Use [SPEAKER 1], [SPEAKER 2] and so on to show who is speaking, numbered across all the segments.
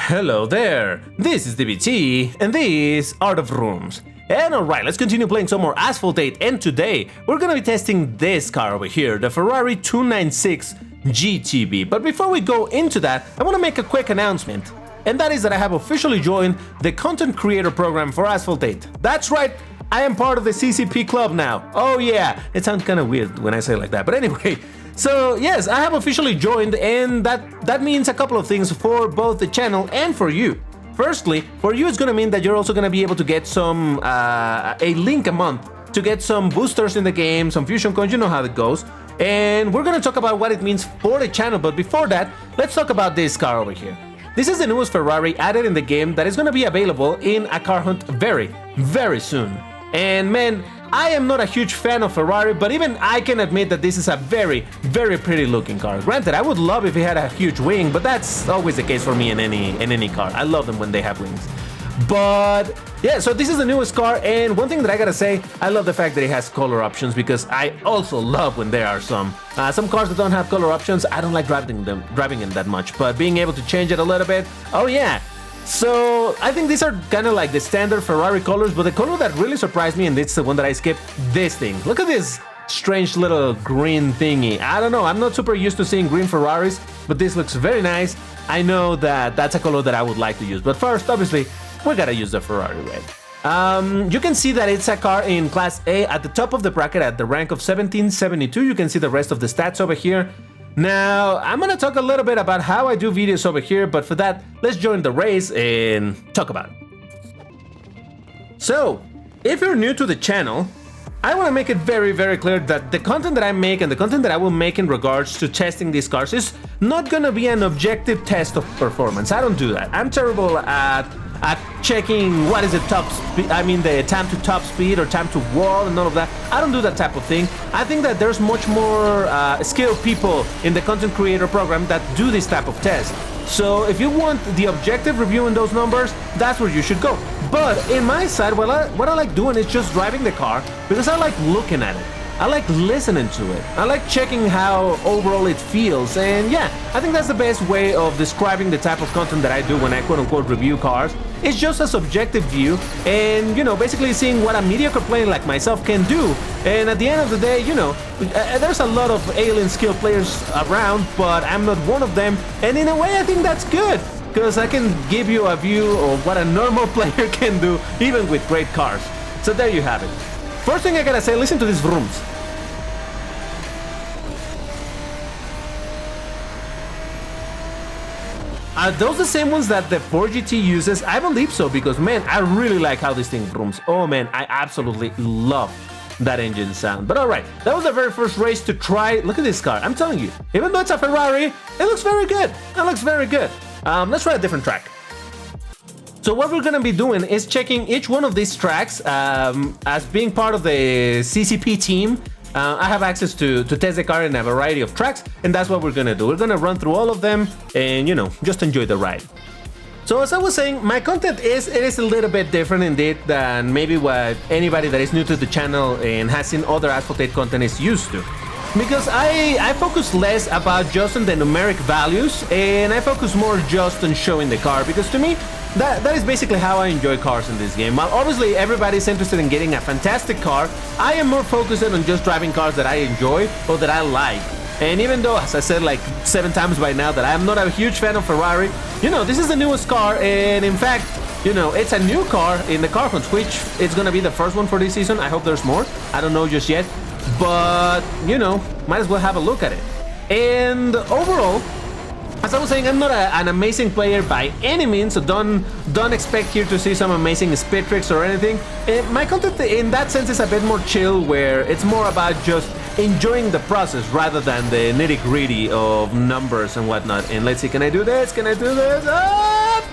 [SPEAKER 1] Hello there, this is DBT, and this Art of Rooms. And alright, let's continue playing some more Asphalt 8, and today we're gonna be testing this car over here, the Ferrari 296 GTB. But before we go into that, I want to make a quick announcement, and that is that I have officially joined the content creator program for Asphalt 8. That's right, I am part of the CCP club now. Oh yeah, it sounds kind of weird when I say it like that, but anyway. So yes, I have officially joined, and that means a couple of things for both the channel and for you. Firstly, for you it's gonna mean that you're also gonna be able to get some a link a month to get some boosters in the game, some fusion coins, you know how it goes. And we're gonna talk about what it means for the channel, but before that, let's talk about this car over here. This is the newest Ferrari added in the game that is gonna be available in a car hunt very, very soon. And man, I am not a huge fan of Ferrari, but even I can admit that this is a very, very pretty looking car. Granted, I would love if it had a huge wing, but that's always the case for me in any car. I love them when they have wings. But yeah, so this is the newest car, and one thing that I gotta say, I love the fact that it has color options, because I also love when there are some cars that don't have color options. I don't like driving them that much, but being able to change it a little bit, oh yeah. So I think these are kind of like the standard Ferrari colors, but the color that really surprised me, and it's the one that I skipped, this thing. Look at this strange little green thingy. I don't know, I'm not super used to seeing green Ferraris, but this looks very nice. I know that that's a color that I would like to use, but first, obviously, we gotta use the Ferrari red. You can see that it's a car in Class A at the top of the bracket at the rank of 1772. You can see the rest of the stats over here. Now, I'm gonna talk a little bit about how I do videos over here, but for that, let's join the race and talk about it. So, if you're new to the channel, I want to make it very, very clear that the content that I make and the content that I will make in regards to testing these cars is not gonna be an objective test of performance. I don't do that. I'm terrible at checking what is the top speed, I mean the time to top speed or time to wall and all of that. I don't do that type of thing. I think that there's much more skilled people in the content creator program that do this type of test. So if you want the objective review in those numbers, that's where you should go. But in my side, what I like doing is just driving the car, because I like looking at it. I like listening to it. I like checking how overall it feels, and yeah, I think that's the best way of describing the type of content that I do when I quote-unquote review cars. It's just a subjective view, and you know, basically seeing what a mediocre player like myself can do. And at the end of the day, you know, there's a lot of alien skill players around, but I'm not one of them, and in a way I think that's good, because I can give you a view of what a normal player can do, even with great cars. So there you have it. First thing I gotta say, listen to these rooms. Are those the same ones that the 4GT uses? I believe so, because man, I really like how this thing rooms. Oh man, I absolutely love that engine sound. But alright, that was the very first race to try. Look at this car, I'm telling you, even though it's a Ferrari, it looks very good. It looks very good. Let's try a different track. So what we're gonna be doing is checking each one of these tracks as being part of the CCP team. I have access to test the car in a variety of tracks, and that's what we're gonna do. We're gonna run through all of them and, you know, just enjoy the ride. So as I was saying, my content is a little bit different indeed than maybe what anybody that is new to the channel and has seen other Asphalt 8 content is used to. Because I focus less about just on the numeric values, and I focus more just on showing the car, because to me, that is basically how I enjoy cars in this game. While obviously everybody's interested in getting a fantastic car, I am more focused on just driving cars that I enjoy or that I like. And even though, as I said like 7 times by now, that I'm not a huge fan of Ferrari, you know, this is the newest car, and in fact, you know, it's a new car in the car hunt, which it's gonna be the first one for this season. I hope there's more. I don't know just yet. But, you know, might as well have a look at it. And overall, as I was saying, I'm not an amazing player by any means, so don't expect here to see some amazing speed tricks or anything. My content in that sense is a bit more chill, where it's more about just enjoying the process rather than the nitty-gritty of numbers and whatnot. And let's see, can I do this? Can I do this? Ah!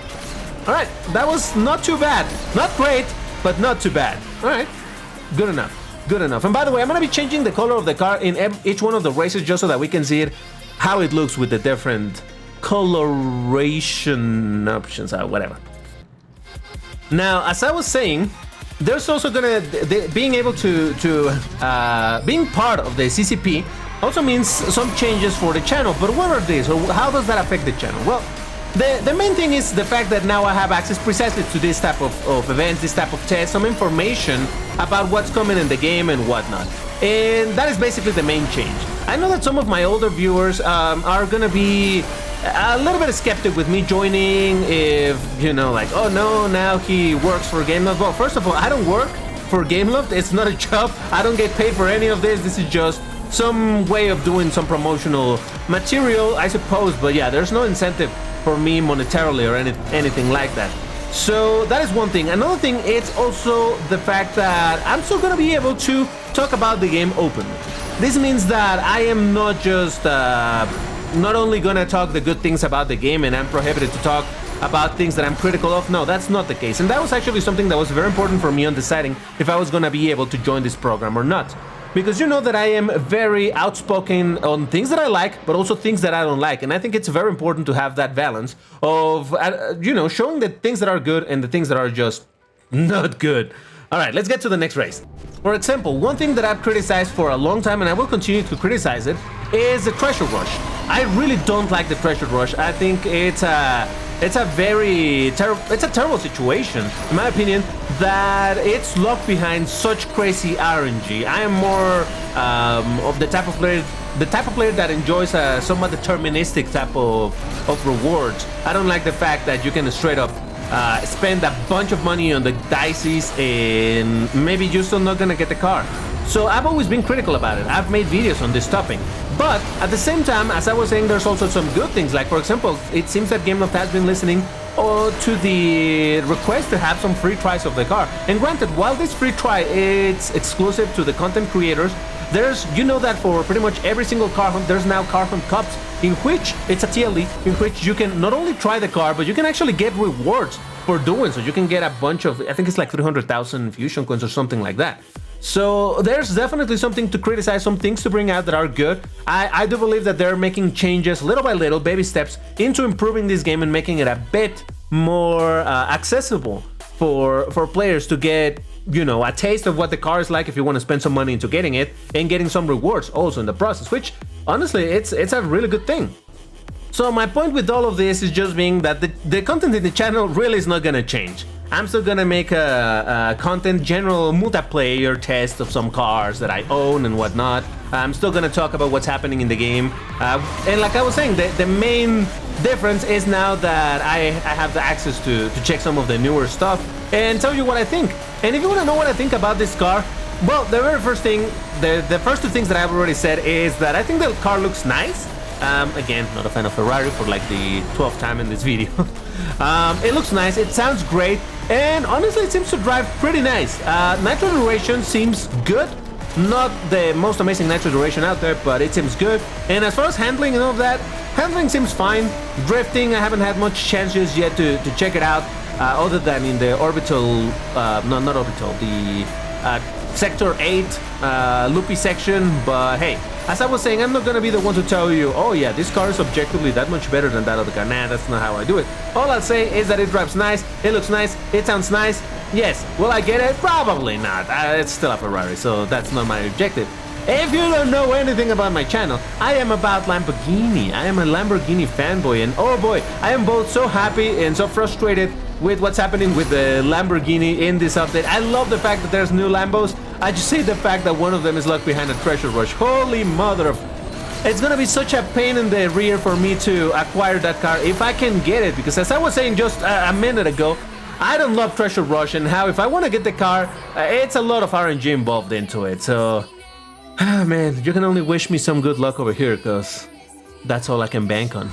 [SPEAKER 1] Alright, that was not too bad. Not great, but not too bad. Alright, good enough. Good enough. And by the way, I'm gonna be changing the color of the car in each one of the races, just so that we can see it, how it looks with the different coloration options, whatever. Now, as I was saying, there's also gonna being able to being part of the CCP also means some changes for the channel. But what are these, or how does that affect the channel? Well, The main thing is the fact that now I have access precisely to this type of events, this type of tests, some information about what's coming in the game and whatnot. And that is basically the main change. I know that some of my older viewers are gonna be a little bit skeptic with me joining if, you know, like, oh no, now he works for Gameloft. Well, first of all, I don't work for Gameloft. It's not a job. I don't get paid for any of this. This is just some way of doing some promotional material, I suppose. But yeah, there's no incentive for me monetarily or anything like that. So that is one thing. Another thing, it's also the fact that I'm still gonna be able to talk about the game openly. This means that I am not just not only gonna talk the good things about the game and I'm prohibited to talk about things that I'm critical of. No, that's not the case. And that was actually something that was very important for me on deciding if I was gonna be able to join this program or not. Because you know that I am very outspoken on things that I like, but also things that I don't like. And I think it's very important to have that balance of, you know, showing the things that are good and the things that are just not good. All right, let's get to the next race. For example, one thing that I've criticized for a long time, and I will continue to criticize it, is the treasure rush. I really don't like the treasure rush. I think it's a terrible situation, in my opinion, that it's locked behind such crazy RNG. I am more of the type of player that enjoys a somewhat deterministic type of rewards. I don't like the fact that you can straight up spend a bunch of money on the dices and maybe you're still not gonna get the car. So I've always been critical about it. I've made videos on this topic. But at the same time, as I was saying, there's also some good things. Like, for example, it seems that Gameloft has been listening to the request to have some free tries of the car. And granted, while this free try is exclusive to the content creators, there's, you know that for pretty much every single car hunt, there's now car hunt cups, in which it's a TLE, in which you can not only try the car, but you can actually get rewards for doing so. You can get a bunch of, I think it's like 300,000 fusion coins or something like that. So there's definitely something to criticize, some things to bring out that are good. I do believe that they're making changes little by little, baby steps, into improving this game and making it a bit more accessible for players to get, you know, a taste of what the car is like if you want to spend some money into getting it and getting some rewards also in the process, which honestly, it's a really good thing. So my point with all of this is just being that the content in the channel really is not gonna change. I'm still gonna make a content general multiplayer test of some cars that I own and whatnot. I'm still gonna talk about what's happening in the game. And like I was saying, the main difference is now that I have the access to check some of the newer stuff and tell you what I think. And if you wanna know what I think about this car, well, the very first thing, the first two things that I've already said is that I think the car looks nice. Again, not a fan of Ferrari for like the 12th time in this video. It looks nice, it sounds great, and honestly it seems to drive pretty nice. Nitro duration seems good. Not the most amazing nitro duration out there, but it seems good. And as far as handling and all of that, handling seems fine. Drifting, I haven't had much chances yet to check it out, other than in the orbital, no, not orbital, the Sector 8 loopy section, but hey, as I was saying, I'm not gonna be the one to tell you, oh yeah, this car is objectively that much better than that other car. Nah, that's not how I do it. All I'll say is that it drives nice, it looks nice, it sounds nice. Yes, will I get it? Probably not. It's still a Ferrari, so that's not my objective. If you don't know anything about my channel, I am about Lamborghini. I am a Lamborghini fanboy, and oh boy, I am both so happy and so frustrated with what's happening with the Lamborghini in this update. I love the fact that there's new Lambos. I just hate the fact that one of them is locked behind a treasure rush. Holy mother of... It's gonna be such a pain in the rear for me to acquire that car if I can get it, because as I was saying just a minute ago, I don't love treasure rush, and how if I want to get the car, it's a lot of RNG involved into it, so... man, you can only wish me some good luck over here, because that's all I can bank on.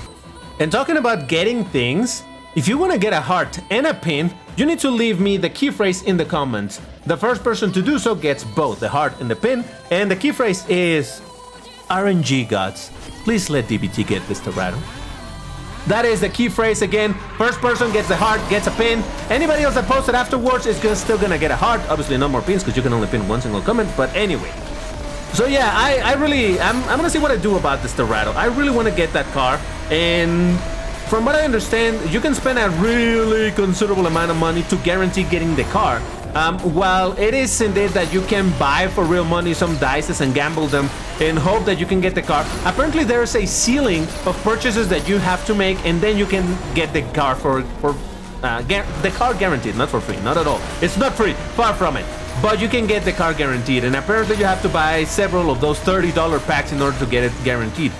[SPEAKER 1] And talking about getting things, if you want to get a heart and a pin, you need to leave me the key phrase in the comments. The first person to do so gets both the heart and the pin, and the key phrase is RNG gods. Please let DBT get this Torado. That is the key phrase again. First person gets the heart, gets a pin. Anybody else that posted afterwards is still gonna get a heart. Obviously no more pins because you can only pin one single comment, but anyway. So yeah, I'm gonna see what I do about this Torado. I really want to get that car, and from what I understand, you can spend a really considerable amount of money to guarantee getting the car. While it is indeed that you can buy for real money some dices and gamble them and hope that you can get the car, apparently there's a ceiling of purchases that you have to make, and then you can get the car for the car guaranteed, not for free, not at all. It's not free, far from it. But you can get the car guaranteed, and apparently you have to buy several of those $30 packs in order to get it guaranteed.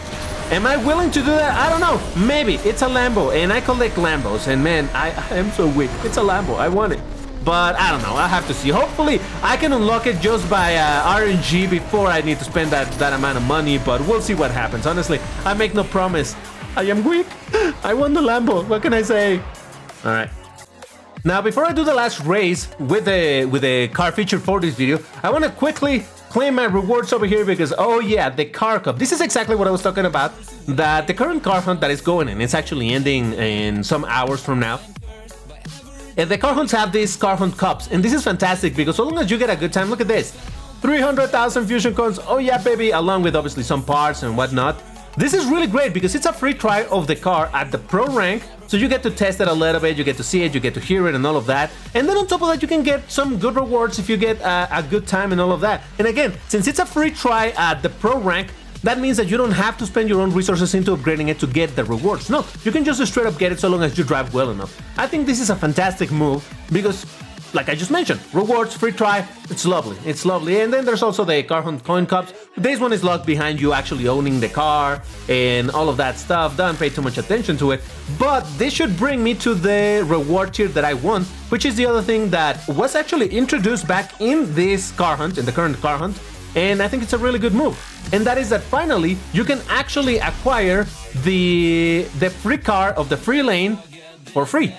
[SPEAKER 1] Am I willing to do that? I don't know. Maybe. It's a Lambo, and I collect Lambos, and man, I am so weak. It's a Lambo. I want it. But I don't know. I'll have to see. Hopefully, I can unlock it just by RNG before I need to spend that amount of money, but we'll see what happens. Honestly, I make no promise. I am weak. I want the Lambo. What can I say? All right. Now, before I do the last race with the car feature for this video, I want to quickly claim my rewards over here because, oh yeah, the car cup. This is exactly what I was talking about, that the current car hunt that is going in, it's actually ending in some hours from now. And the car hunts have these car hunt cups, and this is fantastic because so long as you get a good time, look at this. 300,000 fusion coins, oh yeah baby, along with obviously some parts and whatnot. This is really great because it's a free try of the car at the pro rank, so you get to test it a little bit, you get to see it, you get to hear it and all of that. And then on top of that, you can get some good rewards if you get a good time and all of that. And again, since it's a free try at the pro rank, that means that you don't have to spend your own resources into upgrading it to get the rewards. No, you can just straight up get it so long as you drive well enough. I think this is a fantastic move because, like I just mentioned, rewards, free try, it's lovely. It's lovely. And then there's also the car hunt coin cups. This one is locked behind you actually owning the car and all of that stuff. Don't pay too much attention to it. But this should bring me to the reward tier that I want, which is the other thing that was actually introduced back in this car hunt, in the current car hunt. And I think it's a really good move. And that is that finally you can actually acquire the free car of the free lane for free.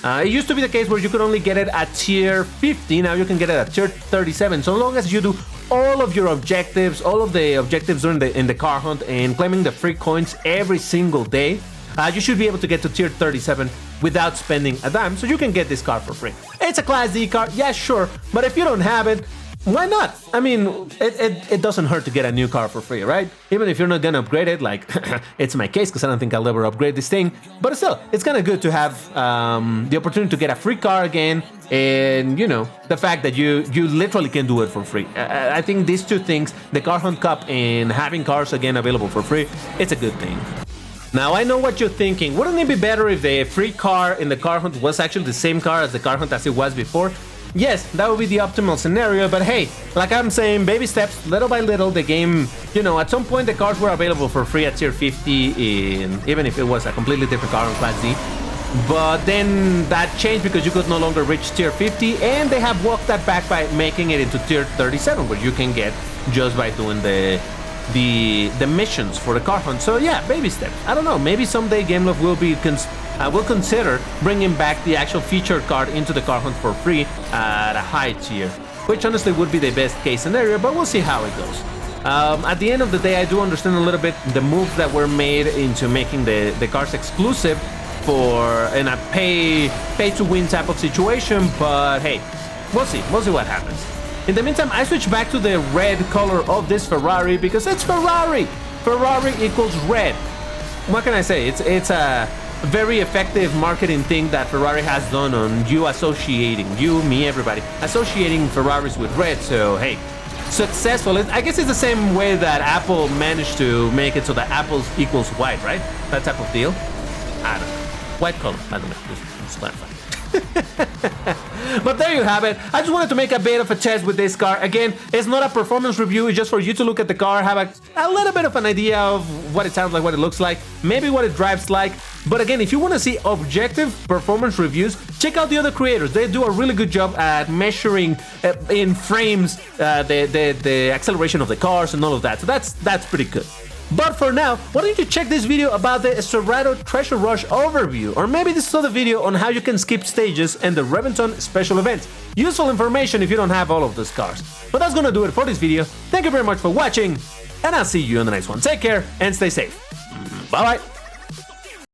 [SPEAKER 1] It used to be the case where you could only get it at tier 50, now you can get it at tier 37, so long as you do all of your objectives, all of the objectives in the car hunt and claiming the free coins every single day, you should be able to get to tier 37 without spending a dime, so you can get this car for free. It's a Class D car, yeah sure, but if you don't have it, why not? I mean, it doesn't hurt to get a new car for free, right? Even if you're not gonna upgrade it, like it's my case because I don't think I'll ever upgrade this thing. But still, it's kind of good to have the opportunity to get a free car again, and you know, the fact that you literally can do it for free. I think these two things, the car hunt cup and having cars again available for free, it's a good thing. Now, I know what you're thinking. Wouldn't it be better if the free car in the car hunt was actually the same car as the car hunt as it was before? Yes, that would be the optimal scenario, but hey, like I'm saying, baby steps, little by little, the game, you know, at some point the cars were available for free at tier 50, even if it was a completely different car in Class D. But then that changed because you could no longer reach tier 50, and they have walked that back by making it into tier 37, where you can get just by doing the missions for the car hunt. So yeah, baby steps. I don't know, maybe someday Gameloft will consider bringing back the actual featured card into the car hunt for free at a high tier, which honestly would be the best case scenario, but we'll see how it goes. At the end of the day, I do understand a little bit the moves that were made into making the cars exclusive in a pay to win type of situation, but hey, we'll see what happens. In the meantime, I switch back to the red color of this Ferrari because it's Ferrari. Ferrari equals red. What can I say? It's a very effective marketing thing that Ferrari has done on you, me, everybody, associating Ferraris with red. So hey, successful. I guess it's the same way that Apple managed to make it so that apples equals white, right? That type of deal. I don't know. White color, by the way, just clarify. But there you have it. I just wanted to make a bit of a test with this car. Again, it's not a performance review, it's just for you to look at the car, have a little bit of an idea of what it sounds like, what it looks like, maybe what it drives like. But again, if you want to see objective performance reviews, check out the other creators. They do a really good job at measuring in frames the acceleration of the cars and all of that. So that's pretty good. But for now, why don't you check this video about the Serato Treasure Rush overview, or maybe this other video on how you can skip stages and the Reventon special events. Useful information if you don't have all of those cars. But that's gonna do it for this video. Thank you very much for watching, and I'll see you in the next one. Take care and stay safe. Bye bye.